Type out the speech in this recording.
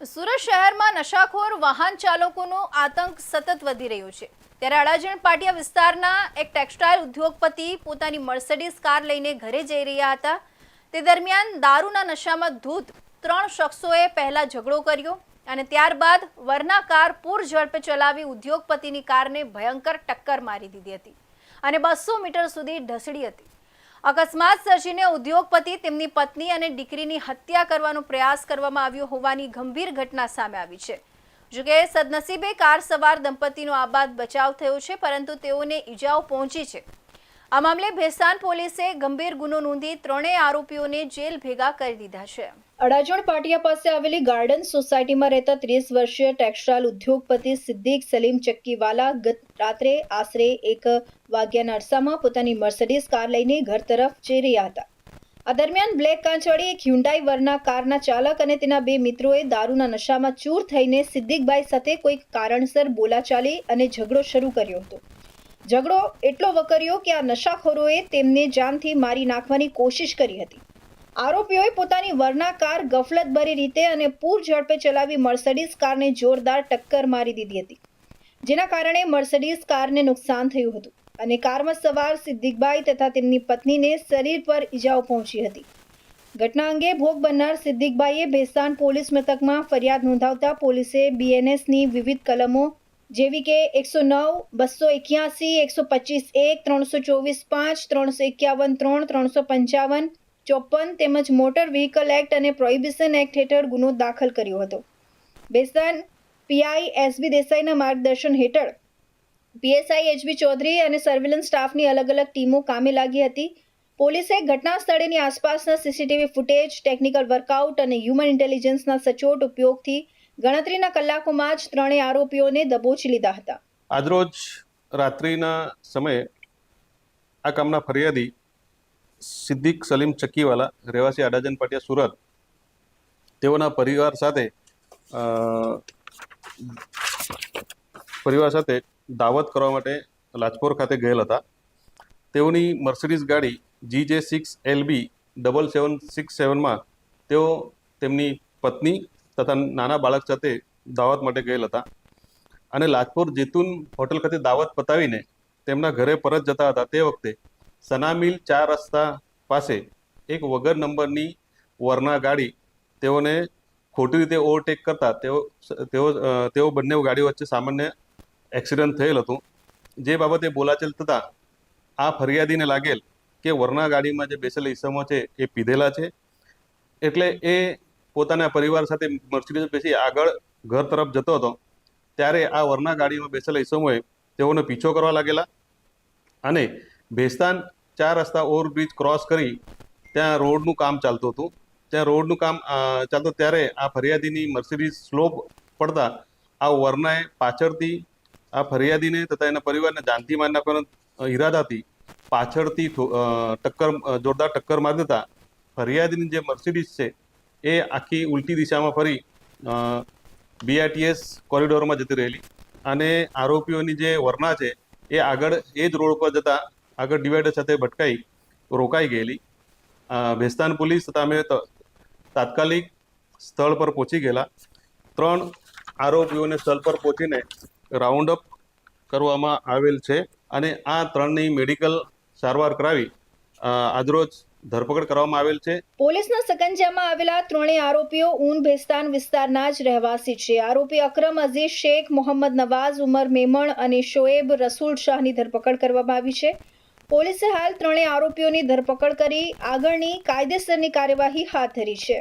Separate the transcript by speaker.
Speaker 1: સુરત શહેરમાં નશાખોર વાહન ચાલકોનો આતંક સતત વધી રહ્યો છે। ત્યારે અડાજણ પાટિયા વિસ્તારના એક ટેક્સટાઇલ ઉદ્યોગપતિ પોતાની મર્સિડીઝ કાર લઈને ઘરે જઈ રહ્યા હતા। તે દરમિયાન દારૂના નશામાં ધૂત ત્રણ શખ્સોએ પહેલા ઝઘડો કર્યો અને ત્યારબાદ વરના કાર પૂર ઝડપે ચલાવી ઉદ્યોગપતિની કારને ભયંકર ટક્કર મારી દીધી હતી અને 200 મીટર સુધી ઢસડી હતી। અકસ્માત સર્જીને ઉદ્યોગપતિ તેમની પત્ની અને દીકરીની હત્યા કરવાનો પ્રયાસ કરવામાં આવ્યો હોવાની ગંભીર ઘટના સામે આવી છે। જો કે સદનસીબે કાર સવાર દંપતીનો આબાદ બચાવ થયો છે, પરંતુ તેઓને ઈજાઓ પહોંચી છે। આ મામલે ભેસાન પોલીસે ગંભીર ગુનો નોંધી ત્રણેય આરોપીઓને જેલ ભેગા કરી દીધા છે। અડાજણ પાટિયા પાસે આવેલી ગાર્ડન સોસાયટીમાં રહેતા 30 વર્ષીય ટેક્સટાઇલ ઉદ્યોગપતિ સિદ્દીક સલીમ ચક્કીવાલા ગત રાત્રે આશરે 1 વાગ્યાના અરસામાં પોતાની મર્સિડીઝ કાર લઈને ઘર તરફ જઈ રહ્યા હતા। આ દરમિયાન બ્લેક કાંચવાળી એક હ્યુન્ડાઈ વરના કારના ચાલક અને તેના બે મિત્રોએ દારૂના નશામાં ચૂર થઈને સિદ્દીકભાઈ સાથે કોઈક કારણસર બોલાચાલી અને ઝઘડો શરૂ કર્યો હતો। ઝઘડો એટલો વકર્યો કે આ નશાખોરોએ તેમને જાનથી મારી નાખવાની કોશિશ કરી હતી। આરોપીઓએ પોતાની વરના કાર ગફલતભરી રીતે અને પૂર ઝડપે ચલાવી મર્સિડીઝ કારને જોરદાર ટક્કર મારી દીધી હતી, જેના કારણે મર્સિડીઝ કારને નુકસાન થયું હતું અને કારમાં સવાર સિદ્દીકભાઈ તથા તેમની પત્નીને શરીર પર ઈજાઓ પહોંચી હતી। ઘટના અંગે ભોગ બનનાર સિદ્દીકભાઈએ ભેસાન પોલીસ મથકમાં ફરિયાદ નોંધાવતા પોલીસે બીએનએસની વિવિધ કલમો જેવી કે 109, 281, 125(1), 324(5), 351(3), 355, 54 તેમજ મોટર વ્હીકલ એક્ટ અને પ્રોહિબિશન એક્ટ હેઠળ ગુનો દાખલ કર્યો હતો। ભેસાન પીઆઈ એસબી દેસાઈના માર્ગદર્શન હેઠળ પીએસઆઈ એચબી ચૌધરી અને સર્વેલન્સ સ્ટાફની અલગ અલગ ટીમો કામે લાગી હતી। પોલીસે ઘટના સ્થળેની આસપાસના સીસીટીવી ફૂટેજ, ટેકનિકલ વર્કઆઉટ અને હ્યુમન ઇન્ટેલિજન્સના સચોટ ઉપયોગથી ગણતરીના કલાકોમાં જ ત્રણેય આરોપીઓને દબોચી લીધા હતા।
Speaker 2: આજરોજ રાત્રિના સમયે આ કામના ફરિયાદી સિદ્દીક સલીમ ચક્કીવાલા રહેવાસી અડાજણ પાટિયા સુરત તેઓના પરિવાર સાથે દાવત કરવા માટે લાજપોર ખાતે ગયેલ હતા। તેઓની મર્સિડીઝ ગાડી GJ6LB 7767માં તેઓ તેમની પત્ની તથા નાના બાળક સાથે દાવત માટે ગયેલ હતા અને લાજપોર જેતુન હોટલ ખાતે દાવત પતાવીને તેમના ઘરે પરત જતા હતા। તે વખતે સનામિલ 4 રસ્તા પાસે એક વગર નંબરની વરના ગાડી તેઓને ખોટી રીતે ઓવરટેક કરતા તેઓ બંને ગાડીઓ વચ્ચે સામાન્ય એક્સિડન્ટ થયેલ હતું। જે બાબતે બોલાચાલ થતાં આ ફરિયાદીને લાગેલ કે વરના ગાડીમાં જે બેસેલા ઈસમો છે એ પીધેલા છે, એટલે એ પોતાના પરિવાર સાથે મર્સિડીઝ બેસી આગળ ઘર તરફ જતો હતો। ત્યારે આ વરના ગાડીમાં બેસેલા ઈસમોએ તેઓનો પીછો કરવા લાગેલા અને ભેસ્તાન 4 રસ્તા ઓવરબ્રિજ ક્રોસ કરી ત્યાં રોડનું કામ ચાલતું હતું। ત્યાં રોડનું કામ ચાલતું ત્યારે આ ફરિયાદીની મર્સિડીઝ સ્લો પડતા આ વરનાએ પાછળથી આ ફરિયાદીને તથા એના પરિવારને જાનથી મારી નાખવાના ઈરાદાથી પાછળથી જોરદાર ટક્કર મારી દેતા ફરિયાદીની જે મર્સિડીઝ છે એ આખી ઉલટી દિશામાં ફરી BRTS કોરિડોરમાં જતી રહેલી અને આરોપીઓની જે વરના છે એ આગળ એ જ રોડ પર જતા આગળ ડિવાઈડર સાથે ભટકાઈ રોકાઈ ગયેલી। ભેસ્તાન પોલીસ તથા અમે તાત્કાલિક સ્થળ પર પહોંચી ગયેલા। 3 આરોપીઓને સ્થળ પર પહોંચીને રાઉન્ડ અપ કરવામાં આવેલ છે અને આ 3ની મેડિકલ સારવાર કરાવી આજરોજ ધરપકડ કરવામાં આવેલ છે।
Speaker 1: પોલીસના સકંજામાં આવેલા ત્રણેય આરોપીઓ ઊન ભેસ્તાન વિસ્તારના જ રહેવાસી છે। આરોપી અકરમ અઝીઝ શેખ, મોહમ્મદ નવાઝ, ઉમર મેમણ અને શોએબ રસૂલ શાહની ધરપકડ કરવામાં આવી છે। પોલીસે હાલ ત્રણેય આરોપીઓની ધરપકડ કરી આગળની કાયદેસરની કાર્યવાહી હાથ ધરી છે।